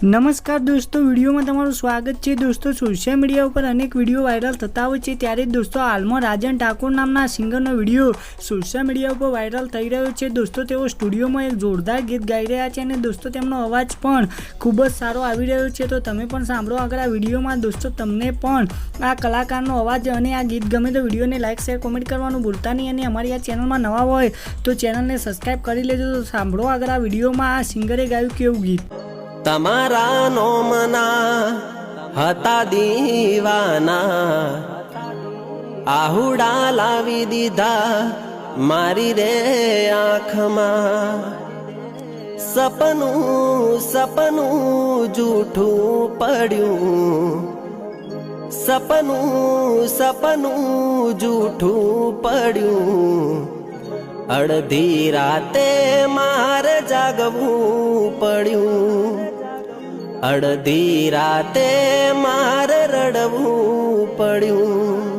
નમસ્કાર દોસ્તો, વિડીયોમાં તમારું સ્વાગત છે। દોસ્તો, સોશિયલ મીડિયા ઉપર અનેક વિડીયો વાયરલ થતા હોય છે, ત્યારે દોસ્તો હાલમાં રાજન ઠાકોર નામના સિંગરનો વિડીયો સોશિયલ મીડિયા ઉપર વાયરલ થઈ રહ્યો છે। દોસ્તો, તેઓ સ્ટુડિયોમાં એક જોરદાર ગીત ગાઈ રહ્યા છે અને દોસ્તો તેમનો અવાજ પણ ખૂબ જ સારો આવી રહ્યો છે। તો તમે પણ સાંભળો આગળ આ વિડીયોમાં। દોસ્તો, તમને પણ આ કલાકારનો અવાજ અને આ ગીત ગમે તો વિડીયોને લાઇક શેર કોમેન્ટ કરવાનું ભૂલતા નહીં અને અમારી આ ચેનલમાં નવા હોય તો ચેનલને સબસ્ક્રાઈબ કરી લેજો। તો સાંભળો આગળ આ વિડીયોમાં આ સિંગરે ગાયું કેવું ગીત। તમારા નોમના હતા દીવાના, આહુડા લાવી દીધા મારી રે આંખમાં। સપનું સપનું જૂઠું પડ્યું, સપનું સપનું જૂઠું પડ્યું। અડધી રાતે મારે જાગવું પડ્યું, અડધી રાતે મારે રડવું પડ્યું।